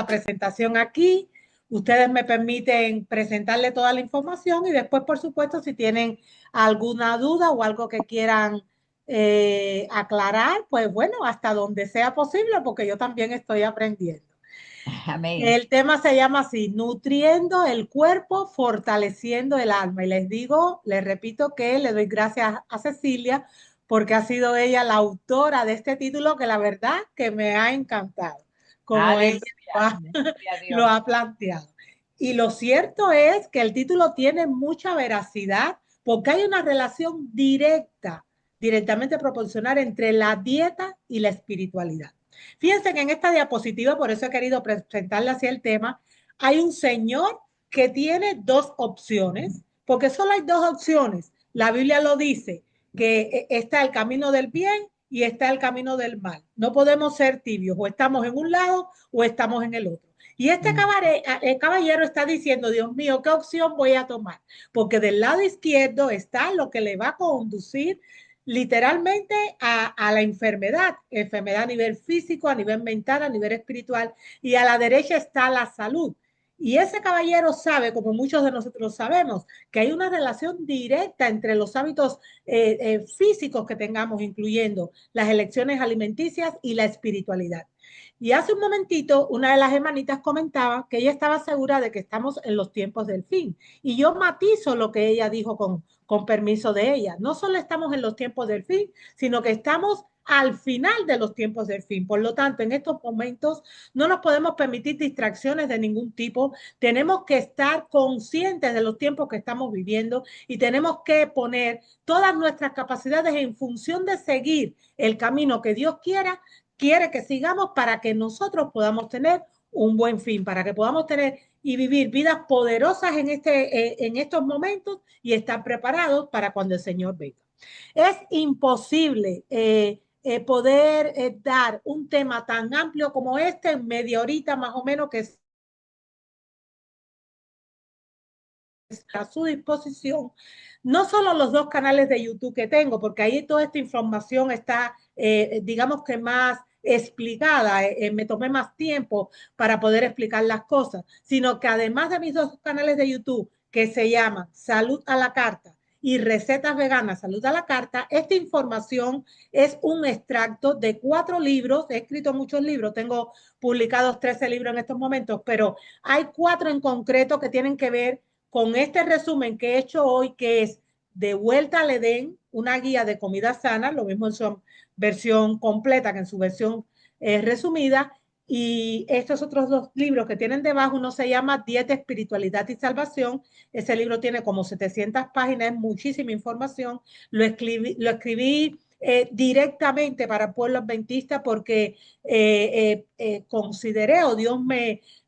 la presentación aquí. Ustedes me permiten presentarle toda la información y después, por supuesto, si tienen alguna duda o algo que quieran aclarar, pues bueno, hasta donde sea posible, porque yo también estoy aprendiendo. Amén. El tema se llama así, nutriendo el cuerpo, fortaleciendo el alma. Y les digo, les repito que le doy gracias a Cecilia porque ha sido ella la autora de este título que la verdad que me ha encantado, como ella Aleluya. Gloria a lo Dios. ha planteado. Y lo cierto es que el título tiene mucha veracidad porque hay una relación directa, directamente proporcional entre la dieta y la espiritualidad. Fíjense que en esta diapositiva, por eso he querido presentarle así el tema, hay un señor que tiene dos opciones, porque solo hay dos opciones. La Biblia lo dice, que está el camino del bien y está el camino del mal. No podemos ser tibios, o estamos en un lado o estamos en el otro. Y este caballero está diciendo, Dios mío, ¿qué opción voy a tomar? Porque del lado izquierdo está lo que le va a conducir literalmente a la enfermedad, enfermedad a nivel físico, a nivel mental, a nivel espiritual, y a la derecha está la salud. Y ese caballero sabe, como muchos de nosotros sabemos, que hay una relación directa entre los hábitos físicos que tengamos, incluyendo las elecciones alimenticias y la espiritualidad. Y hace un momentito, una de las hermanitas comentaba que ella estaba segura de que estamos en los tiempos del fin. Y yo matizo lo que ella dijo con permiso de ella. No solo estamos en los tiempos del fin, sino que estamos al final de los tiempos del fin. Por lo tanto, en estos momentos no nos podemos permitir distracciones de ningún tipo. Tenemos que estar conscientes de los tiempos que estamos viviendo y tenemos que poner todas nuestras capacidades en función de seguir el camino que Dios quiere que sigamos para que nosotros podamos tener un buen fin, para que podamos tener y vivir vidas poderosas en estos momentos y estar preparados para cuando el Señor venga. Es imposible poder dar un tema tan amplio como este en media horita más o menos, que es a su disposición. No solo los dos canales de YouTube que tengo, porque ahí toda esta información está, digamos que más explicada, me tomé más tiempo para poder explicar las cosas, sino que además de mis dos canales de YouTube, que se llaman Salud a la Carta y Recetas Veganas, Salud a la Carta, esta información es un extracto de 4 libros, he escrito muchos libros, tengo publicados 13 libros en estos momentos, pero hay 4 en concreto que tienen que ver con este resumen que he hecho hoy, que es De vuelta al Edén, una guía de comida sana, lo mismo en su versión completa que en su versión resumida. Y estos otros dos libros que tienen debajo, uno se llama Dieta, Espiritualidad y Salvación. Ese libro tiene como 700 páginas, es muchísima información. Lo escribí directamente para el pueblo adventista porque consideré, o Dios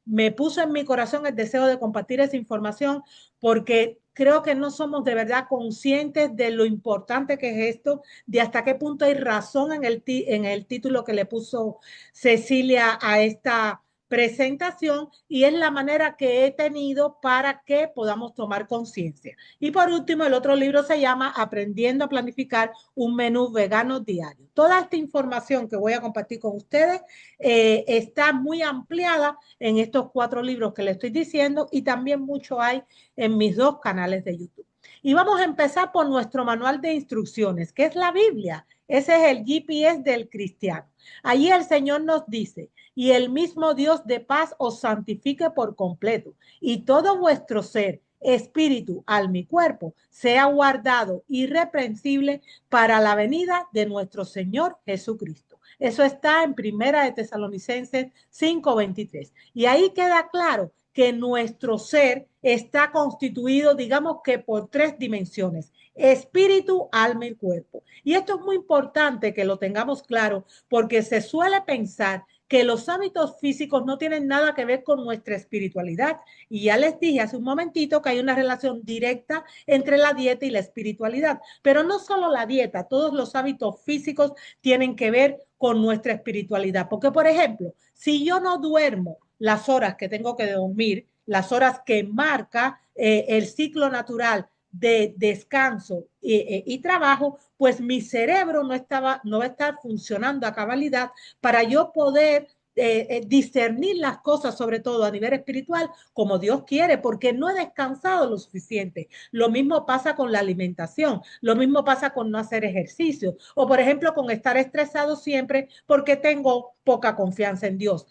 me puso en mi corazón el deseo de compartir esa información porque creo que no somos de verdad conscientes de lo importante que es esto, de hasta qué punto hay razón en el título que le puso Cecilia a esta presentación, y es la manera que he tenido para que podamos tomar conciencia. Y por último, el otro libro se llama Aprendiendo a planificar un menú vegano diario. Toda esta información que voy a compartir con ustedes está muy ampliada en estos 4 libros que les estoy diciendo, y también mucho hay en mis dos canales de YouTube. Y vamos a empezar por nuestro manual de instrucciones, que es la Biblia. Ese es el GPS del cristiano. Allí el Señor nos dice, y el mismo Dios de paz os santifique por completo, y todo vuestro ser, espíritu, alma y cuerpo, sea guardado irreprensible para la venida de nuestro Señor Jesucristo. Eso está en Primera de Tesalonicenses 5:23. Y ahí queda claro que nuestro ser está constituido, digamos que por 3 dimensiones: espíritu, alma y cuerpo. Y esto es muy importante que lo tengamos claro, porque se suele pensar que los hábitos físicos no tienen nada que ver con nuestra espiritualidad. Y ya les dije hace un momentito que hay una relación directa entre la dieta y la espiritualidad. Pero no solo la dieta, todos los hábitos físicos tienen que ver con nuestra espiritualidad. Porque, por ejemplo, si yo no duermo las horas que tengo que dormir, las horas que marca el ciclo natural de descanso y trabajo, pues mi cerebro no va a estar funcionando a cabalidad para yo poder discernir las cosas, sobre todo a nivel espiritual, como Dios quiere, porque no he descansado lo suficiente. Lo mismo pasa con la alimentación, lo mismo pasa con no hacer ejercicio, o por ejemplo con estar estresado siempre porque tengo poca confianza en Dios.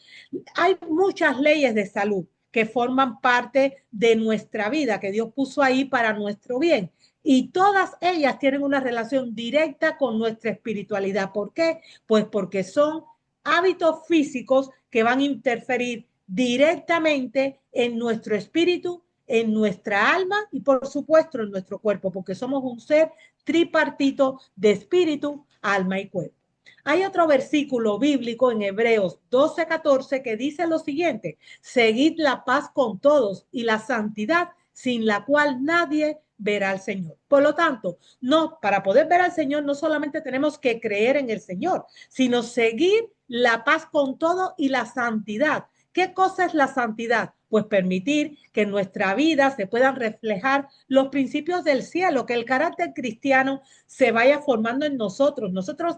Hay muchas leyes de salud que forman parte de nuestra vida, que Dios puso ahí para nuestro bien. Y todas ellas tienen una relación directa con nuestra espiritualidad. ¿Por qué? Pues porque son hábitos físicos que van a interferir directamente en nuestro espíritu, en nuestra alma y por supuesto en nuestro cuerpo, porque somos un ser tripartito de espíritu, alma y cuerpo. Hay otro versículo bíblico en Hebreos 12:14 que dice lo siguiente: seguid la paz con todos y la santidad, sin la cual nadie verá al Señor. Por lo tanto, no, para poder ver al Señor no solamente tenemos que creer en el Señor, sino seguir la paz con todo y la santidad. ¿Qué cosa es la santidad? Pues permitir que en nuestra vida se puedan reflejar los principios del cielo, que el carácter cristiano se vaya formando en nosotros. Nosotros,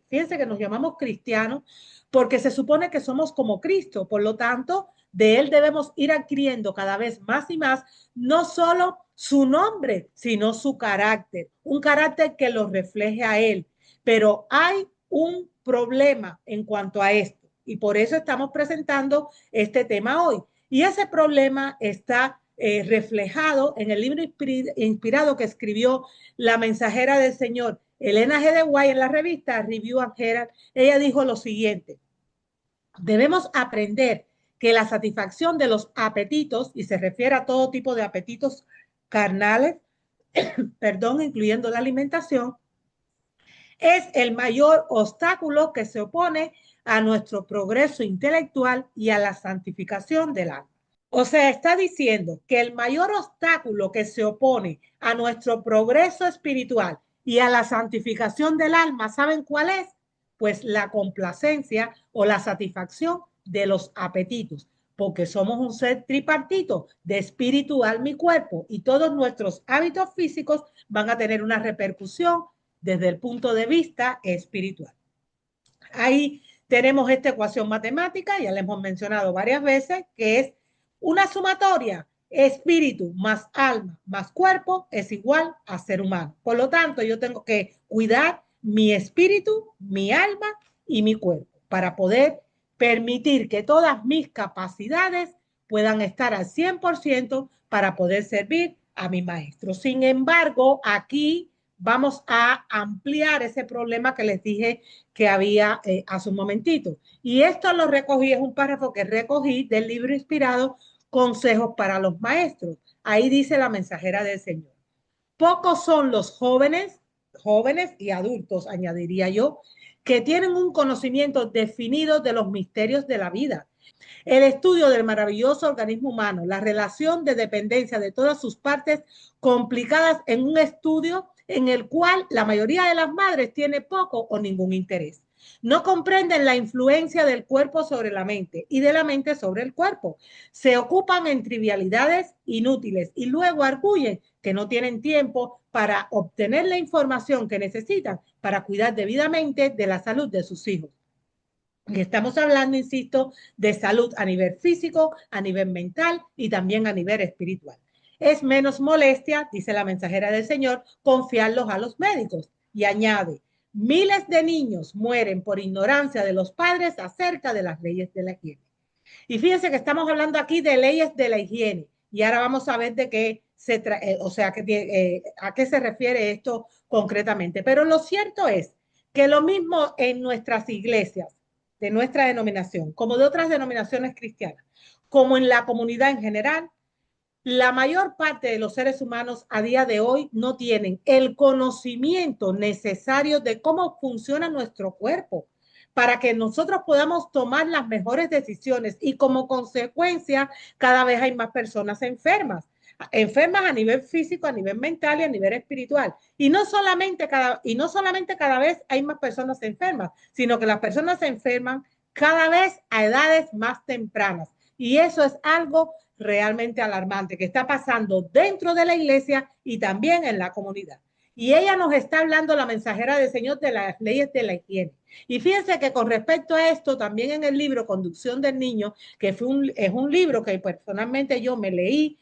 fíjense que nos llamamos cristianos porque se supone que somos como Cristo, por lo tanto, de Él debemos ir adquiriendo cada vez más y más, no solo su nombre, sino su carácter, un carácter que lo refleje a Él. Pero hay un problema en cuanto a esto y por eso estamos presentando este tema hoy. Y ese problema está reflejado en el libro inspirado que escribió la mensajera del Señor, Elena G. de White, en la revista Review and Herald. Ella dijo lo siguiente: debemos aprender que la satisfacción de los apetitos, y se refiere a todo tipo de apetitos carnales, perdón, incluyendo la alimentación, es el mayor obstáculo que se opone a nuestro progreso intelectual y a la santificación del alma. O sea, está diciendo que el mayor obstáculo que se opone a nuestro progreso espiritual y a la santificación del alma, ¿saben cuál es? Pues la complacencia o la satisfacción de los apetitos, porque somos un ser tripartito de espíritu, alma y cuerpo, y todos nuestros hábitos físicos van a tener una repercusión desde el punto de vista espiritual. Ahí tenemos esta ecuación matemática, ya la hemos mencionado varias veces, que es una sumatoria: espíritu más alma más cuerpo es igual a ser humano. Por lo tanto, yo tengo que cuidar mi espíritu, mi alma y mi cuerpo para poder permitir que todas mis capacidades puedan estar al 100% para poder servir a mi maestro. Sin embargo, aquí vamos a ampliar ese problema que les dije que había hace un momentito. Y esto lo recogí, es un párrafo que recogí del libro inspirado Consejos para los Maestros. Ahí dice la mensajera del Señor: pocos son los jóvenes y adultos, añadiría yo, que tienen un conocimiento definido de los misterios de la vida. El estudio del maravilloso organismo humano, la relación de dependencia de todas sus partes complicadas en un estudio en el cual la mayoría de las madres tiene poco o ningún interés. No comprenden la influencia del cuerpo sobre la mente y de la mente sobre el cuerpo. Se ocupan en trivialidades inútiles y luego arguyen que no tienen tiempo para obtener la información que necesitan para cuidar debidamente de la salud de sus hijos. Y estamos hablando, insisto, de salud a nivel físico, a nivel mental y también a nivel espiritual. Es menos molestia, dice la mensajera del Señor, confiarlos a los médicos. Y añade: miles de niños mueren por ignorancia de los padres acerca de las leyes de la higiene. Y fíjense que estamos hablando aquí de leyes de la higiene. Y ahora vamos a ver de qué a qué se refiere esto concretamente. Pero lo cierto es que lo mismo en nuestras iglesias, de nuestra denominación, como de otras denominaciones cristianas, como en la comunidad en general, la mayor parte de los seres humanos a día de hoy no tienen el conocimiento necesario de cómo funciona nuestro cuerpo para que nosotros podamos tomar las mejores decisiones, y como consecuencia cada vez hay más personas enfermas a nivel físico, a nivel mental y a nivel espiritual. Y no solamente cada vez hay más personas enfermas, sino que las personas se enferman cada vez a edades más tempranas. Y eso es algo realmente alarmante que está pasando dentro de la iglesia y también en la comunidad. Y ella nos está hablando, la mensajera del Señor, de las leyes de la higiene. Y fíjense que con respecto a esto, también en el libro Conducción del Niño, que es un libro que personalmente yo me leí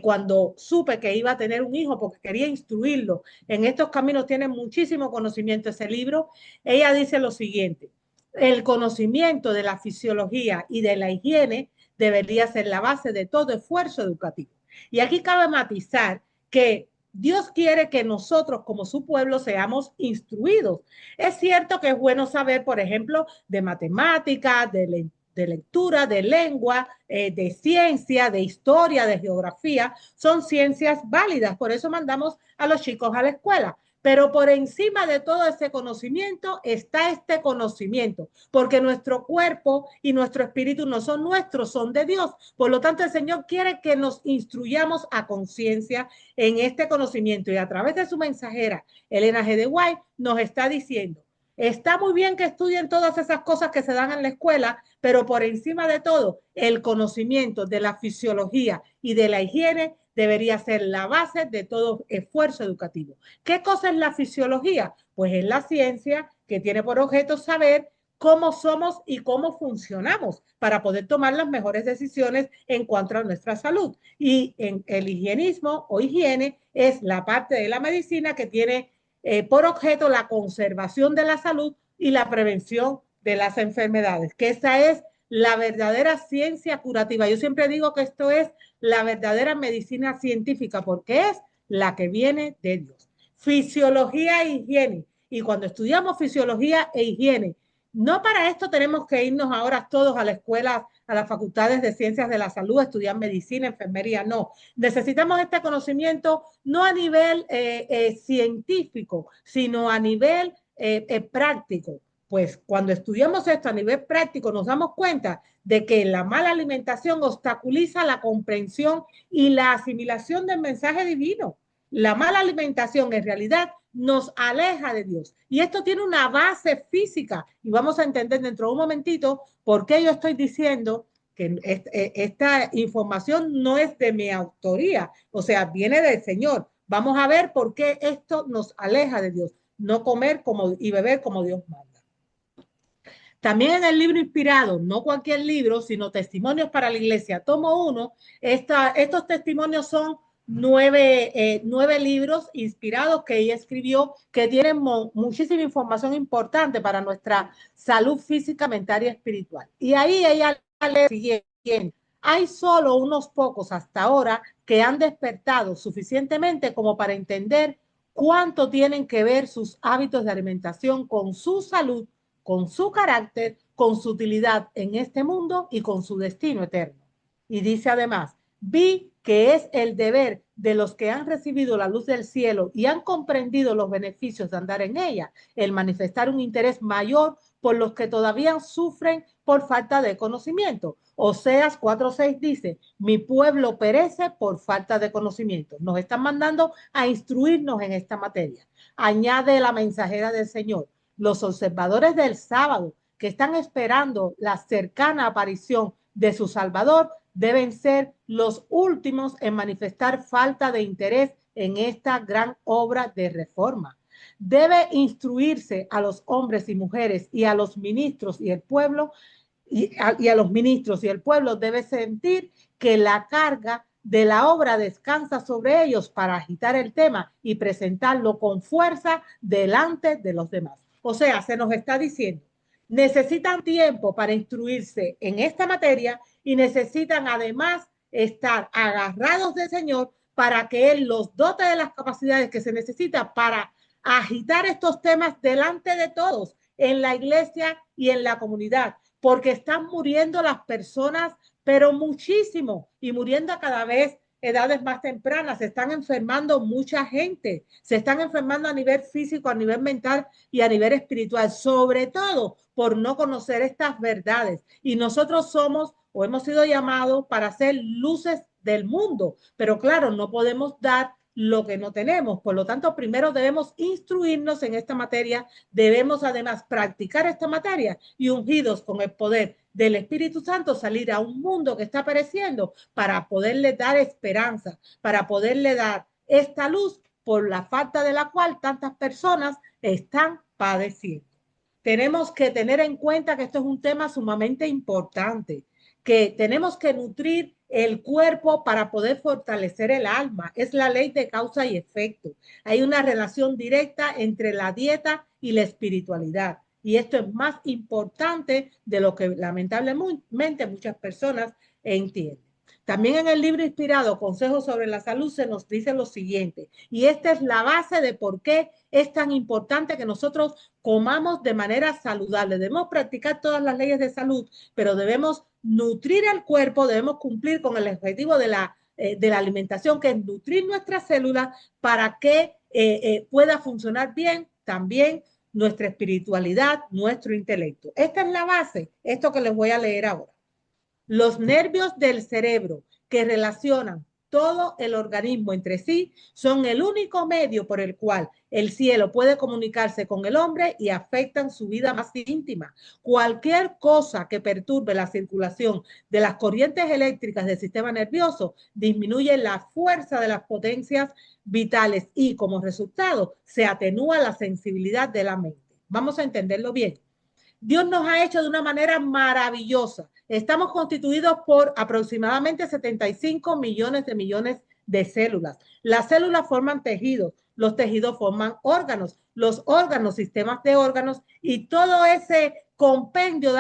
cuando supe que iba a tener un hijo porque quería instruirlo. En estos caminos tiene muchísimo conocimiento ese libro. Ella dice lo siguiente: el conocimiento de la fisiología y de la higiene debería ser la base de todo esfuerzo educativo. Y aquí cabe matizar que Dios quiere que nosotros como su pueblo seamos instruidos. Es cierto que es bueno saber, por ejemplo, de matemáticas, de lectura, de lengua, de ciencia, de historia, de geografía. Son ciencias válidas, por eso mandamos a los chicos a la escuela. Pero por encima de todo ese conocimiento está este conocimiento, porque nuestro cuerpo y nuestro espíritu no son nuestros, son de Dios. Por lo tanto, el Señor quiere que nos instruyamos a conciencia en este conocimiento, y a través de su mensajera, Elena G. de White, nos está diciendo: está muy bien que estudien todas esas cosas que se dan en la escuela, pero por encima de todo, el conocimiento de la fisiología y de la higiene debería ser la base de todo esfuerzo educativo. ¿Qué cosa es la fisiología? Pues es la ciencia que tiene por objeto saber cómo somos y cómo funcionamos para poder tomar las mejores decisiones en cuanto a nuestra salud. Y en el higienismo o higiene es la parte de la medicina que tiene por objeto la conservación de la salud y la prevención de las enfermedades, que esa es la verdadera ciencia curativa. Yo siempre digo que esto es la verdadera medicina científica, porque es la que viene de Dios. Fisiología e higiene. Y cuando estudiamos fisiología e higiene, no para esto tenemos que irnos ahora todos a la escuela, a las facultades de ciencias de la salud, a estudiar medicina, enfermería, no. Necesitamos este conocimiento no a nivel científico, sino a nivel práctico. Pues cuando estudiamos esto a nivel práctico nos damos cuenta de que la mala alimentación obstaculiza la comprensión y la asimilación del mensaje divino. La mala alimentación en realidad nos aleja de Dios. Y esto tiene una base física. Y vamos a entender dentro de un momentito por qué yo estoy diciendo que esta información no es de mi autoría, o sea, viene del Señor. Vamos a ver por qué esto nos aleja de Dios. No comer como, y beber como Dios manda. También en el libro inspirado, no cualquier libro, sino Testimonios para la Iglesia, tomo 1, estos testimonios son 9 libros inspirados que ella escribió, que tienen muchísima información importante para nuestra salud física, mental y espiritual. Y ahí ella lee siguiente: hay solo unos pocos hasta ahora que han despertado suficientemente como para entender cuánto tienen que ver sus hábitos de alimentación con su salud, con su carácter, con su utilidad en este mundo y con su destino eterno. Y dice además: vi que es el deber de los que han recibido la luz del cielo y han comprendido los beneficios de andar en ella, el manifestar un interés mayor por los que todavía sufren por falta de conocimiento. Oseas 4:6 dice: mi pueblo perece por falta de conocimiento. Nos están mandando a instruirnos en esta materia. Añade la mensajera del Señor: los observadores del sábado que están esperando la cercana aparición de su Salvador deben ser los últimos en manifestar falta de interés en esta gran obra de reforma. Debe instruirse a los hombres y mujeres y a los ministros y el pueblo, y a los ministros y el pueblo debe sentir que la carga de la obra descansa sobre ellos para agitar el tema y presentarlo con fuerza delante de los demás. O sea, se nos está diciendo: necesitan tiempo para instruirse en esta materia y necesitan además estar agarrados del Señor para que Él los dote de las capacidades que se necesita para agitar estos temas delante de todos, en la iglesia y en la comunidad, porque están muriendo las personas, pero muchísimo, y muriendo a cada vez edades más tempranas. Se están enfermando mucha gente, se están enfermando a nivel físico, a nivel mental y a nivel espiritual, sobre todo por no conocer estas verdades. Y nosotros somos o hemos sido llamados para ser luces del mundo, pero claro, no podemos dar lo que no tenemos. Por lo tanto, primero debemos instruirnos en esta materia, debemos además practicar esta materia y, ungidos con el poder del Espíritu Santo, salir a un mundo que está pereciendo para poderle dar esperanza, para poderle dar esta luz por la falta de la cual tantas personas están padeciendo. Tenemos que tener en cuenta que esto es un tema sumamente importante, que tenemos que nutrir el cuerpo para poder fortalecer el alma. Es la ley de causa y efecto. Hay una relación directa entre la dieta y la espiritualidad. Y esto es más importante de lo que lamentablemente muchas personas entienden. También en el libro inspirado Consejos sobre la Salud se nos dice lo siguiente, y esta es la base de por qué es tan importante que nosotros comamos de manera saludable. Debemos practicar todas las leyes de salud, pero debemos nutrir el cuerpo, debemos cumplir con el objetivo de la alimentación, que es nutrir nuestras células para que pueda funcionar bien también nuestra espiritualidad, nuestro intelecto. Esta es la base, esto que les voy a leer ahora. Los nervios del cerebro que relacionan todo el organismo entre sí son el único medio por el cual el cielo puede comunicarse con el hombre y afectan su vida más íntima. Cualquier cosa que perturbe la circulación de las corrientes eléctricas del sistema nervioso disminuye la fuerza de las potencias vitales y, como resultado, se atenúa la sensibilidad de la mente. Vamos a entenderlo bien. Dios nos ha hecho de una manera maravillosa. Estamos constituidos por aproximadamente 75 millones de células. Las células forman tejidos, los tejidos forman órganos, los órganos, sistemas de órganos, y todo ese compendio,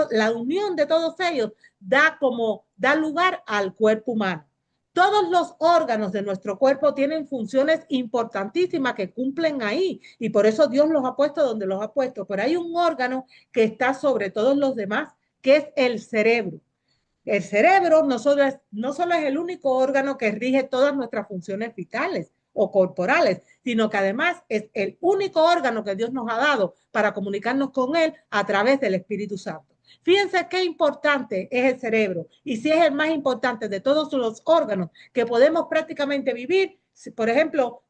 la unión de todos ellos da lugar al cuerpo humano. Todos los órganos de nuestro cuerpo tienen funciones importantísimas que cumplen ahí, y por eso Dios los ha puesto donde los ha puesto. Pero hay un órgano que está sobre todos los demás, que es el cerebro. El cerebro no solo es el único órgano que rige todas nuestras funciones vitales o corporales, sino que además es el único órgano que Dios nos ha dado para comunicarnos con Él a través del Espíritu Santo. Fíjense qué importante es el cerebro, y si es el más importante de todos los órganos que podemos prácticamente vivir. Por ejemplo,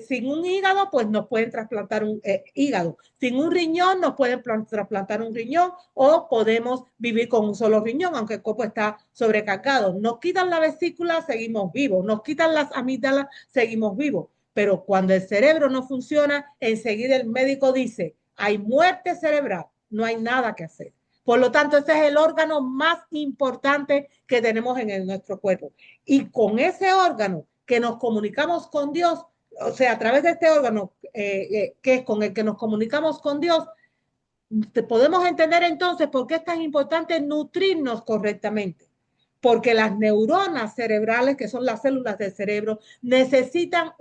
sin un hígado, pues nos pueden trasplantar un hígado. Sin un riñón, nos pueden trasplantar un riñón, o podemos vivir con un solo riñón, aunque el cuerpo está sobrecargado. Nos quitan la vesícula, seguimos vivos. Nos quitan las amígdalas, seguimos vivos. Pero cuando el cerebro no funciona, enseguida el médico dice, hay muerte cerebral, no hay nada que hacer. Por lo tanto, ese es el órgano más importante que tenemos en nuestro cuerpo. Y con ese órgano que nos comunicamos con Dios, o sea, a través de este órgano que es con el que nos comunicamos con Dios, podemos entender entonces por qué es tan importante nutrirnos correctamente. Porque las neuronas cerebrales, que son las células del cerebro, necesitan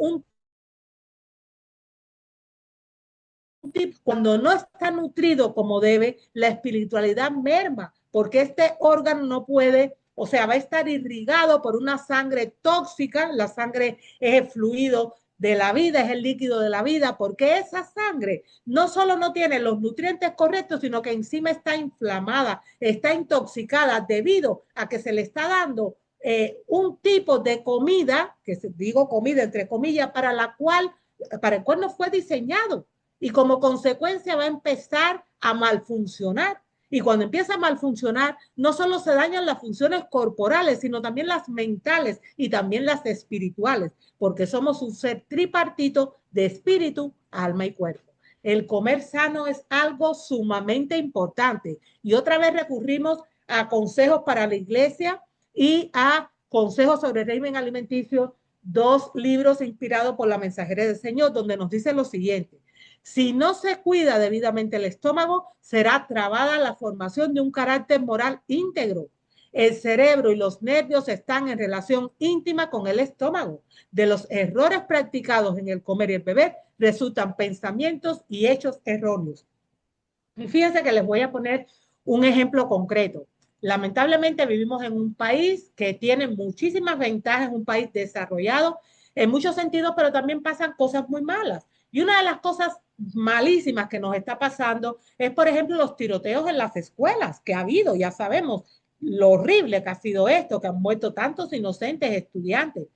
cuando no está nutrido como debe, la espiritualidad merma, porque este órgano no puede, o sea, va a estar irrigado por una sangre tóxica. La sangre es el fluido de la vida, es el líquido de la vida, porque esa sangre no solo no tiene los nutrientes correctos, sino que encima está inflamada, está intoxicada debido a que se le está dando un tipo de comida, que digo comida entre comillas, para el cual no fue diseñado. Y como consecuencia va a empezar a malfuncionar. Y cuando empieza a malfuncionar, no solo se dañan las funciones corporales, sino también las mentales y también las espirituales, porque somos un ser tripartito de espíritu, alma y cuerpo. El comer sano es algo sumamente importante. Y otra vez recurrimos a consejos para la iglesia y a consejos sobre el régimen alimenticio, 2 libros inspirados por la Mensajera del Señor, donde nos dice lo siguiente. Si no se cuida debidamente el estómago, será trabada la formación de un carácter moral íntegro. El cerebro y los nervios están en relación íntima con el estómago. De los errores practicados en el comer y el beber resultan pensamientos y hechos erróneos. Y fíjense que les voy a poner un ejemplo concreto. Lamentablemente vivimos en un país que tiene muchísimas ventajas, un país desarrollado en muchos sentidos, pero también pasan cosas muy malas. Y una de las cosas malísimas que nos está pasando es, por ejemplo, los tiroteos en las escuelas que ha habido. Ya sabemos lo horrible que ha sido esto, que han muerto tantos inocentes estudiantes.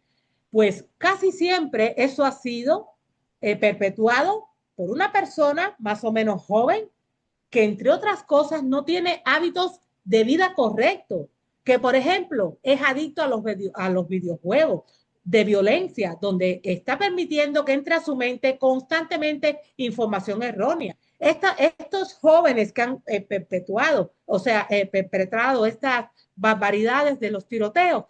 Pues casi siempre eso ha sido perpetuado por una persona más o menos joven que, entre otras cosas, no tiene hábitos de vida correctos, que, por ejemplo, es adicto a los videojuegos. de violencia, donde está permitiendo que entre a su mente constantemente información errónea. Estos jóvenes que han perpetuado, o sea, perpetrado estas barbaridades de los tiroteos,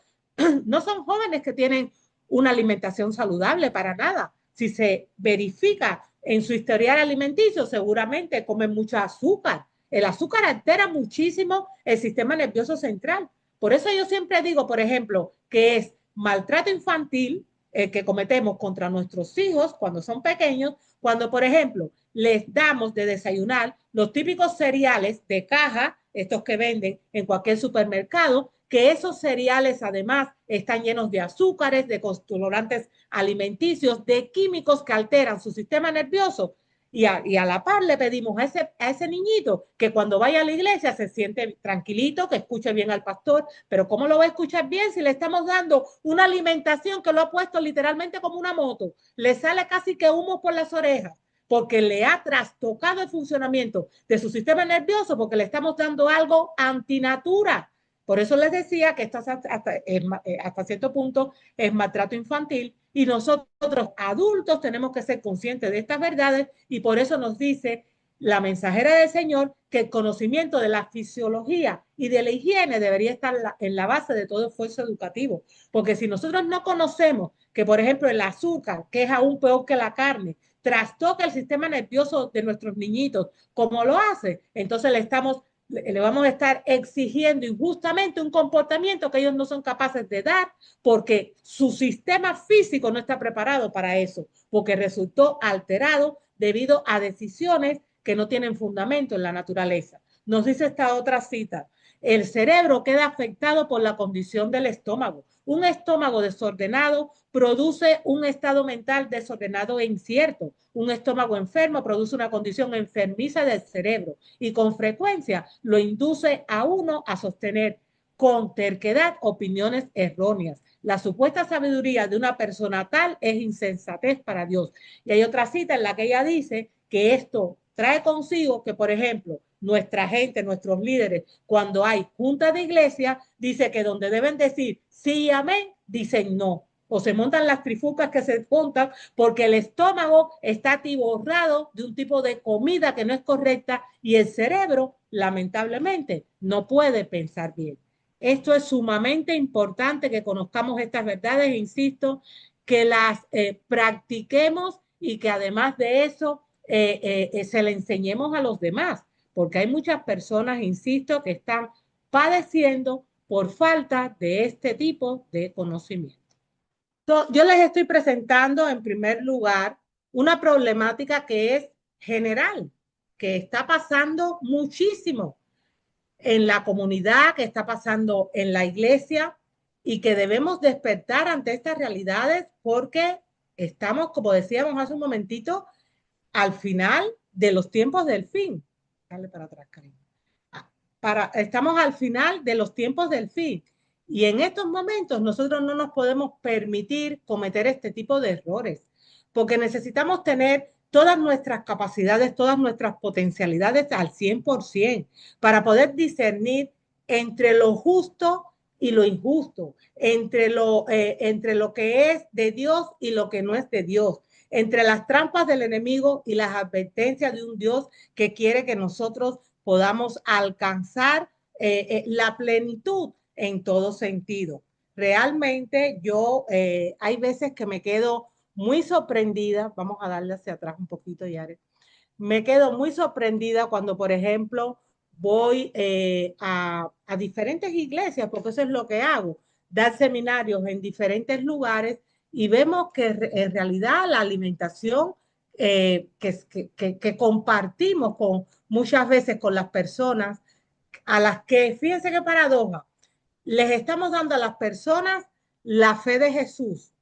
no son jóvenes que tienen una alimentación saludable para nada. Si se verifica en su historial alimenticio, seguramente comen mucho azúcar. El azúcar altera muchísimo el sistema nervioso central. Por eso yo siempre digo, por ejemplo, que es maltrato infantil que cometemos contra nuestros hijos cuando son pequeños, cuando, por ejemplo, les damos de desayunar los típicos cereales de caja, estos que venden en cualquier supermercado, que esos cereales además están llenos de azúcares, de colorantes alimenticios, de químicos que alteran su sistema nervioso. Y a la par le pedimos a ese niñito que cuando vaya a la iglesia se siente tranquilito, que escuche bien al pastor, pero ¿cómo lo va a escuchar bien si le estamos dando una alimentación que lo ha puesto literalmente como una moto? Le sale casi que humo por las orejas, porque le ha trastocado el funcionamiento de su sistema nervioso, porque le estamos dando algo antinatura. Por eso les decía que esto hasta cierto punto es maltrato infantil y nosotros adultos tenemos que ser conscientes de estas verdades y por eso nos dice la mensajera del Señor que el conocimiento de la fisiología y de la higiene debería estar en la base de todo esfuerzo educativo. Porque si nosotros no conocemos que, por ejemplo, el azúcar, que es aún peor que la carne, trastoca el sistema nervioso de nuestros niñitos, como lo hace, entonces le vamos a estar exigiendo injustamente un comportamiento que ellos no son capaces de dar porque su sistema físico no está preparado para eso, porque resultó alterado debido a decisiones que no tienen fundamento en la naturaleza. Nos dice esta otra cita, el cerebro queda afectado por la condición del estómago. Un estómago desordenado produce un estado mental desordenado e incierto. Un estómago enfermo produce una condición enfermiza del cerebro y con frecuencia lo induce a uno a sostener con terquedad opiniones erróneas. La supuesta sabiduría de una persona tal es insensatez para Dios. Y hay otra cita en la que ella dice que esto trae consigo que, por ejemplo, nuestra gente, nuestros líderes, cuando hay junta de iglesia, dice que donde deben decir sí y amén, dicen no. O se montan las trifulcas que se montan porque el estómago está atiborrado de un tipo de comida que no es correcta y el cerebro, lamentablemente, no puede pensar bien. Esto es sumamente importante que conozcamos estas verdades, insisto, que las practiquemos y que además de eso se le enseñemos a los demás, porque hay muchas personas, insisto, que están padeciendo por falta de este tipo de conocimiento. Yo les estoy presentando en primer lugar una problemática que es general, que está pasando muchísimo en la comunidad, que está pasando en la iglesia y que debemos despertar ante estas realidades porque estamos, como decíamos hace un momentito, al final de los tiempos del fin. Dale para atrás, cariño. Estamos al final de los tiempos del fin. Y en estos momentos nosotros no nos podemos permitir cometer este tipo de errores, porque necesitamos tener todas nuestras capacidades, todas nuestras potencialidades al 100% para poder discernir entre lo justo y lo injusto, entre lo que es de Dios y lo que no es de Dios, entre las trampas del enemigo y las advertencias de un Dios que quiere que nosotros podamos alcanzar la plenitud en todo sentido. Realmente yo hay veces que me quedo muy sorprendida, vamos a darle hacia atrás un poquito, Yare. Me quedo muy sorprendida cuando, por ejemplo, voy a diferentes iglesias, porque eso es lo que hago, dar seminarios en diferentes lugares y vemos que en realidad la alimentación que compartimos con muchas veces con las personas a las que, fíjense qué paradoja, les estamos dando a las personas la fe de Jesús,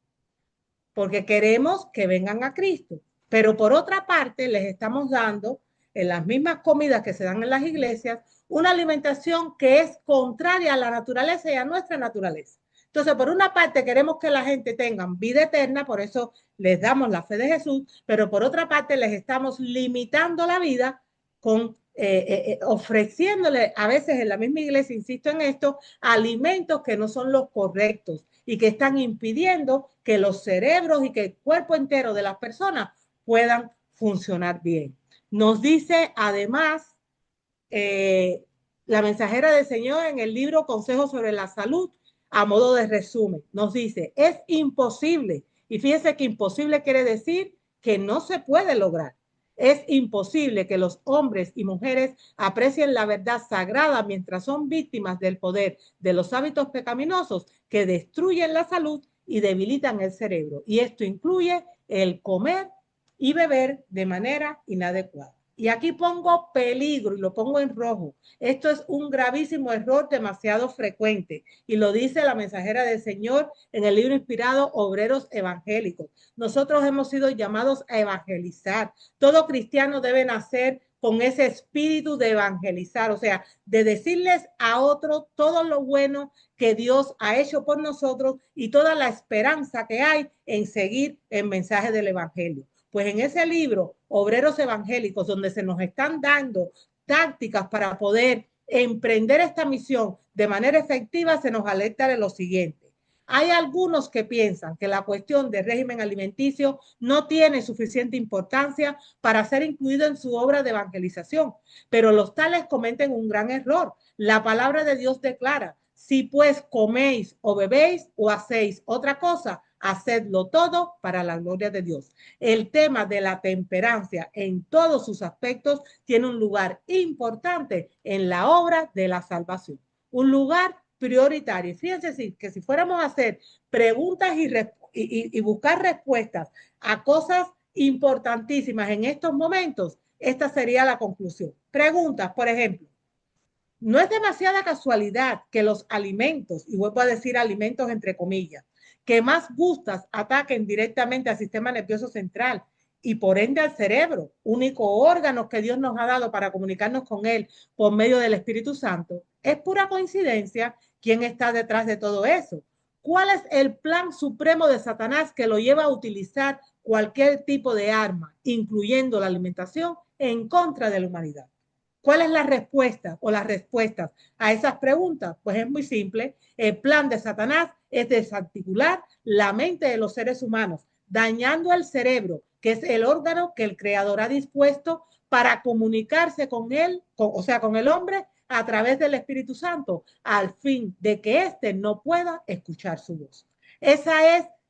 porque queremos que vengan a Cristo. Pero por otra parte, les estamos dando en las mismas comidas que se dan en las iglesias una alimentación que es contraria a la naturaleza y a nuestra naturaleza. Entonces, por una parte, queremos que la gente tenga vida eterna, por eso les damos la fe de Jesús, pero por otra parte, les estamos limitando la vida con ofreciéndole a veces en la misma iglesia, insisto en esto, alimentos que no son los correctos y que están impidiendo que los cerebros y que el cuerpo entero de las personas puedan funcionar bien. Nos dice además la mensajera del Señor en el libro Consejos sobre la Salud, a modo de resumen, nos dice, es imposible, y fíjense que imposible quiere decir que no se puede lograr. Es imposible que los hombres y mujeres aprecien la verdad sagrada mientras son víctimas del poder de los hábitos pecaminosos que destruyen la salud y debilitan el cerebro. Y esto incluye el comer y beber de manera inadecuada. Y aquí pongo peligro y lo pongo en rojo. Esto es un gravísimo error demasiado frecuente y lo dice la mensajera del Señor en el libro inspirado Obreros Evangélicos. Nosotros hemos sido llamados a evangelizar. Todo cristiano debe nacer con ese espíritu de evangelizar, o sea, de decirles a otros todo lo bueno que Dios ha hecho por nosotros y toda la esperanza que hay en seguir el mensaje del evangelio. Pues en ese libro, Obreros Evangélicos, donde se nos están dando tácticas para poder emprender esta misión de manera efectiva, se nos alerta de lo siguiente. Hay algunos que piensan que la cuestión del régimen alimenticio no tiene suficiente importancia para ser incluido en su obra de evangelización, pero los tales cometen un gran error. La palabra de Dios declara, si pues coméis o bebéis o hacéis otra cosa, hacedlo todo para la gloria de Dios. El tema de la temperancia en todos sus aspectos tiene un lugar importante en la obra de la salvación. Un lugar prioritario. Fíjense que si fuéramos a hacer preguntas y buscar respuestas a cosas importantísimas en estos momentos, esta sería la conclusión. Preguntas, por ejemplo, no es demasiada casualidad que los alimentos, y vuelvo a decir alimentos entre comillas, que más gustas ataquen directamente al sistema nervioso central y por ende al cerebro, único órgano que Dios nos ha dado para comunicarnos con él por medio del Espíritu Santo. Es pura coincidencia quién está detrás de todo eso. ¿Cuál es el plan supremo de Satanás que lo lleva a utilizar cualquier tipo de arma, incluyendo la alimentación, en contra de la humanidad? ¿Cuál es la respuesta o las respuestas a esas preguntas? Pues es muy simple. El plan de Satanás es desarticular la mente de los seres humanos, dañando el cerebro, que es el órgano que el Creador ha dispuesto para comunicarse con él, o sea, con el hombre, a través del Espíritu Santo, al fin de que éste no pueda escuchar su voz. Ese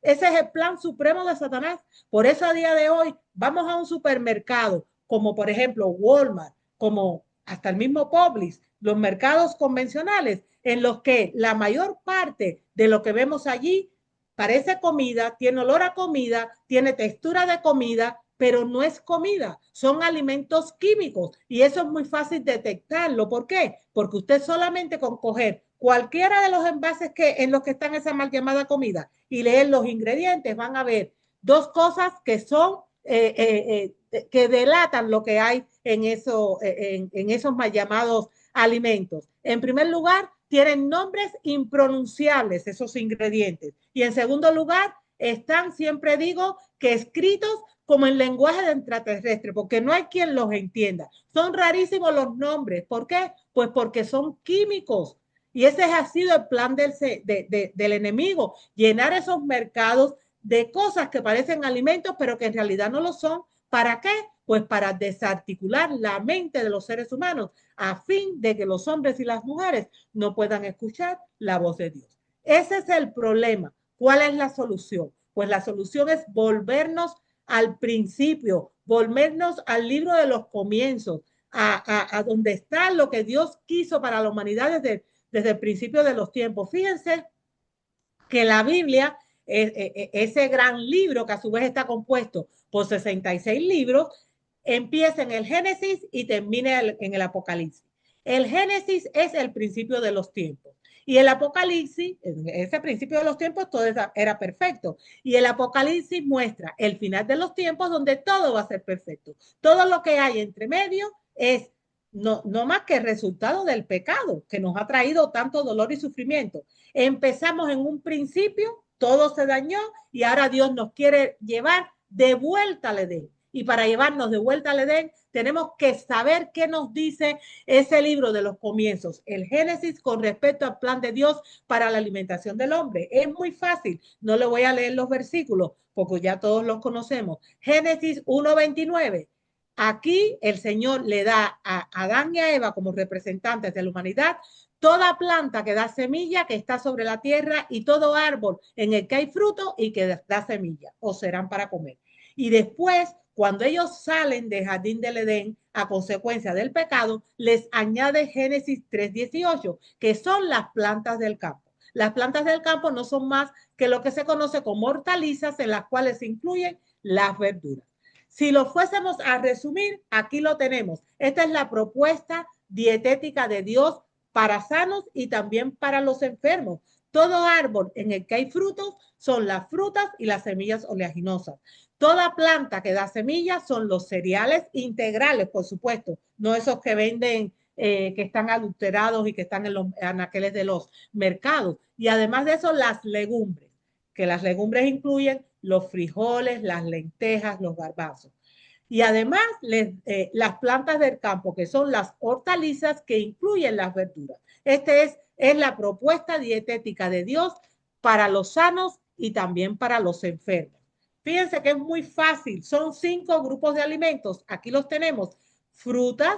es el plan supremo de Satanás. Por eso a día de hoy vamos a un supermercado, como por ejemplo Walmart, como hasta el mismo Publix, los mercados convencionales, en los que la mayor parte de lo que vemos allí parece comida, tiene olor a comida, tiene textura de comida, pero no es comida, son alimentos químicos y eso es muy fácil detectarlo. ¿Por qué? Porque usted solamente con coger cualquiera de los envases en los que están esa mal llamada comida y leer los ingredientes, van a ver dos cosas que son que delatan lo que hay en esos mal llamados alimentos. En primer lugar, tienen nombres impronunciables esos ingredientes. Y en segundo lugar, están, siempre digo, que escritos como en lenguaje de extraterrestre, porque no hay quien los entienda. Son rarísimos los nombres. ¿Por qué? Pues porque son químicos. Y ese ha sido el plan del enemigo, llenar esos mercados de cosas que parecen alimentos, pero que en realidad no lo son. ¿Para qué? Pues para desarticular la mente de los seres humanos, a fin de que los hombres y las mujeres no puedan escuchar la voz de Dios. Ese es el problema. ¿Cuál es la solución? Pues la solución es volvernos al principio, volvernos al libro de los comienzos, a donde está lo que Dios quiso para la humanidad desde el principio de los tiempos. Fíjense que la Biblia, ese gran libro que a su vez está compuesto por 66 libros, empieza en el Génesis y termina en el Apocalipsis. El Génesis es el principio de los tiempos. Y el Apocalipsis, en ese principio de los tiempos, todo era perfecto. Y el Apocalipsis muestra el final de los tiempos donde todo va a ser perfecto. Todo lo que hay entre medio es no más que el resultado del pecado que nos ha traído tanto dolor y sufrimiento. Empezamos en un principio, todo se dañó y ahora Dios nos quiere llevar de vuelta al Edén. y para llevarnos de vuelta al Edén, tenemos que saber qué nos dice ese libro de los comienzos, el Génesis, con respecto al plan de Dios para la alimentación del hombre. Es muy fácil, no le voy a leer los versículos porque ya todos los conocemos. Génesis 1:29. Aquí el Señor le da a Adán y a Eva como representantes de la humanidad toda planta que da semilla que está sobre la tierra y todo árbol en el que hay fruto y que da semilla o serán para comer. Y después, cuando ellos salen del jardín del Edén a consecuencia del pecado, les añade Génesis 3:18, que son las plantas del campo. Las plantas del campo no son más que lo que se conoce como hortalizas, en las cuales se incluyen las verduras. Si lo fuésemos a resumir, aquí lo tenemos. Esta es la propuesta dietética de Dios para sanos y también para los enfermos. Todo árbol en el que hay frutos son las frutas y las semillas oleaginosas. Toda planta que da semillas son los cereales integrales, por supuesto, no esos que venden, que están adulterados y que están en los anaqueles de los mercados. Y además de eso, las legumbres, que las legumbres incluyen los frijoles, las lentejas, los garbanzos. Y además las plantas del campo, que son las hortalizas que incluyen las verduras. Esta es la propuesta dietética de Dios para los sanos y también para los enfermos. Fíjense que es muy fácil, son 5 grupos de alimentos. Aquí los tenemos: frutas,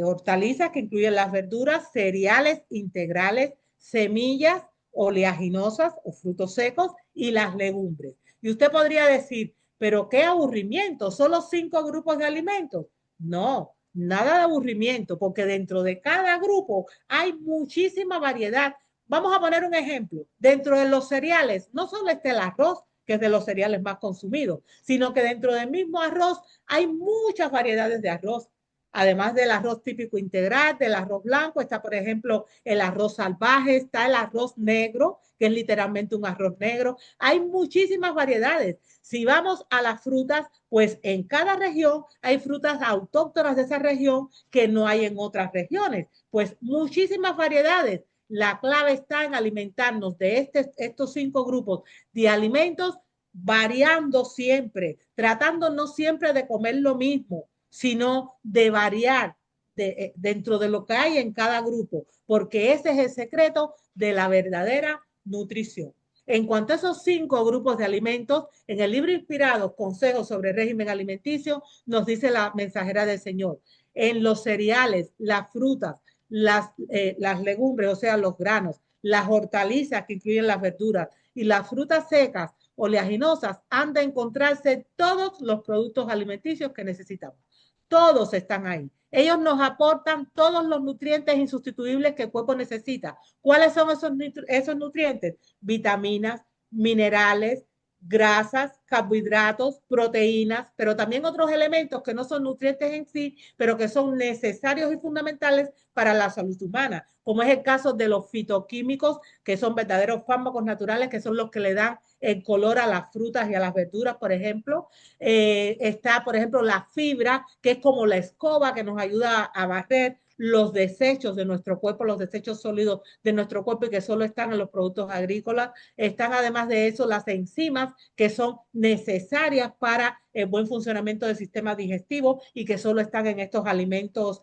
hortalizas que incluyen las verduras, cereales integrales, semillas oleaginosas o frutos secos y las legumbres. Y usted podría decir, pero qué aburrimiento, solo 5 grupos de alimentos. No, nada de aburrimiento, porque dentro de cada grupo hay muchísima variedad. Vamos a poner un ejemplo. Dentro de los cereales, no solo está el arroz, que es de los cereales más consumidos, sino que dentro del mismo arroz hay muchas variedades de arroz. Además del arroz típico integral, del arroz blanco, está, por ejemplo, el arroz salvaje, está el arroz negro, que es literalmente un arroz negro. Hay muchísimas variedades. Si vamos a las frutas, pues en cada región hay frutas autóctonas de esa región que no hay en otras regiones. Pues muchísimas variedades. La clave está en alimentarnos de estos 5 grupos de alimentos, variando siempre, tratando no siempre de comer lo mismo, sino de variar dentro de lo que hay en cada grupo, porque ese es el secreto de la verdadera nutrición. En cuanto a esos 5 grupos de alimentos, en el libro inspirado Consejos sobre régimen alimenticio, nos dice la mensajera del Señor: en los cereales, las frutas, las legumbres, o sea, los granos, las hortalizas que incluyen las verduras y las frutas secas oleaginosas, han de encontrarse todos los productos alimenticios que necesitamos. Todos están ahí. Ellos nos aportan todos los nutrientes insustituibles que el cuerpo necesita. ¿Cuáles son esos nutrientes? Vitaminas, minerales, grasas, carbohidratos, proteínas, pero también otros elementos que no son nutrientes en sí, pero que son necesarios y fundamentales para la salud humana, como es el caso de los fitoquímicos, que son verdaderos fármacos naturales, que son los que le dan el color a las frutas y a las verduras, por ejemplo. Está, por ejemplo, la fibra, que es como la escoba que nos ayuda a barrer los desechos de nuestro cuerpo, los desechos sólidos de nuestro cuerpo y que solo están en los productos agrícolas. Están además de eso las enzimas que son necesarias para el buen funcionamiento del sistema digestivo y que solo están en estos alimentos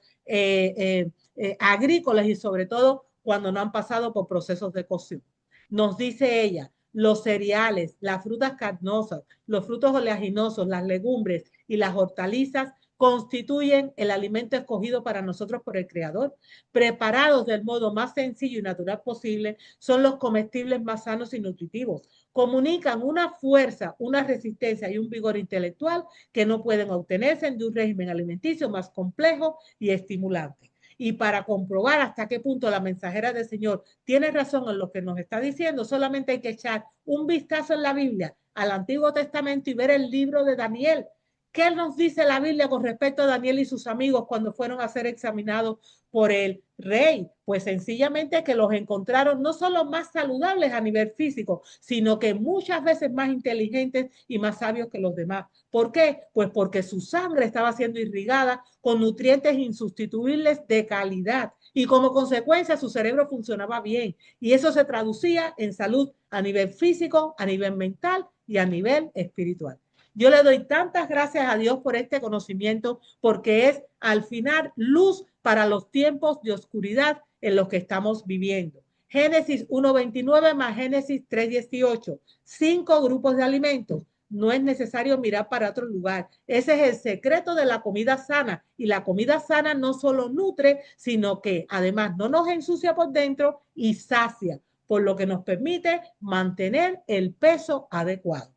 agrícolas y sobre todo cuando no han pasado por procesos de cocción. Nos dice ella: los cereales, las frutas carnosas, los frutos oleaginosos, las legumbres y las hortalizas constituyen el alimento escogido para nosotros por el Creador. Preparados del modo más sencillo y natural posible, son los comestibles más sanos y nutritivos. Comunican una fuerza, una resistencia y un vigor intelectual que no pueden obtenerse de un régimen alimenticio más complejo y estimulante. Y para comprobar hasta qué punto la mensajera del Señor tiene razón en lo que nos está diciendo, solamente hay que echar un vistazo en la Biblia, al Antiguo Testamento, y ver el libro de Daniel. ¿Qué nos dice la Biblia con respecto a Daniel y sus amigos cuando fueron a ser examinados por el rey? Pues sencillamente que los encontraron no solo más saludables a nivel físico, sino que muchas veces más inteligentes y más sabios que los demás. ¿Por qué? Pues porque su sangre estaba siendo irrigada con nutrientes insustituibles de calidad y como consecuencia su cerebro funcionaba bien y eso se traducía en salud a nivel físico, a nivel mental y a nivel espiritual. Yo le doy tantas gracias a Dios por este conocimiento, porque es al final luz para los tiempos de oscuridad en los que estamos viviendo. Génesis 1:29 más Génesis 3:18. 5 grupos de alimentos. No es necesario mirar para otro lugar. Ese es el secreto de la comida sana. Y la comida sana no solo nutre, sino que además no nos ensucia por dentro y sacia, por lo que nos permite mantener el peso adecuado.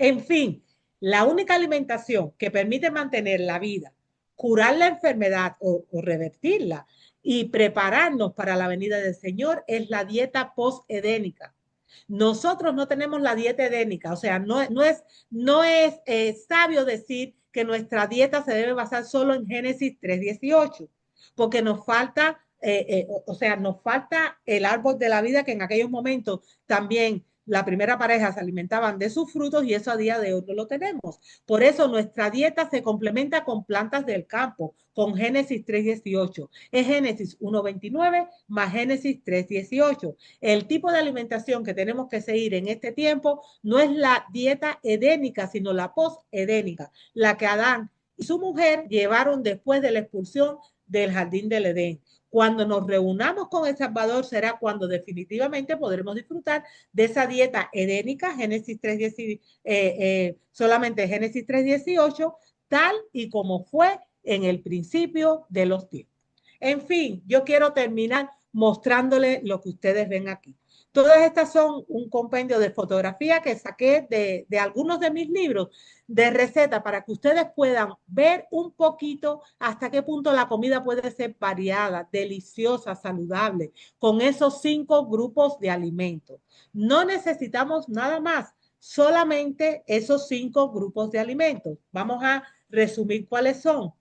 En fin, la única alimentación que permite mantener la vida, curar la enfermedad o revertirla y prepararnos para la venida del Señor es la dieta post-edénica. Nosotros no tenemos la dieta edénica, o sea, no es sabio decir que nuestra dieta se debe basar solo en Génesis 3:18, porque nos falta, o sea, nos falta el árbol de la vida, que en aquellos momentos también la primera pareja se alimentaban de sus frutos y eso a día de hoy no lo tenemos. Por eso nuestra dieta se complementa con plantas del campo, con Génesis 3:18. Es Génesis 1:29 más Génesis 3:18. El tipo de alimentación que tenemos que seguir en este tiempo no es la dieta edénica, sino la post-edénica, la que Adán y su mujer llevaron después de la expulsión del jardín del Edén. Cuando nos reunamos con el Salvador será cuando definitivamente podremos disfrutar de esa dieta edénica, Génesis 3, solamente Génesis 3:18, tal y como fue en el principio de los tiempos. En fin, yo quiero terminar mostrándole lo que ustedes ven aquí. Todas estas son un compendio de fotografía que saqué de algunos de mis libros de recetas para que ustedes puedan ver un poquito hasta qué punto la comida puede ser variada, deliciosa, saludable, con esos 5 grupos de alimentos. No necesitamos nada más, solamente esos 5 grupos de alimentos. Vamos a resumir cuáles son.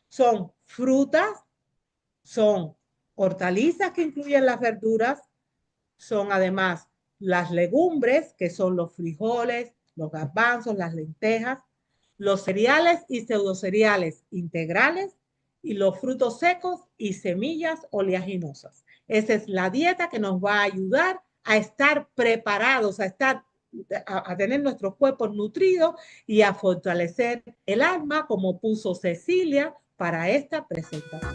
Son frutas, son hortalizas que incluyen las verduras, son además las legumbres, que son los frijoles, los garbanzos, las lentejas, los cereales y pseudocereales integrales y los frutos secos y semillas oleaginosas. Esa es la dieta que nos va a ayudar a estar preparados, a tener nuestros cuerpos nutridos y a fortalecer el alma, como puso Cecilia para esta presentación.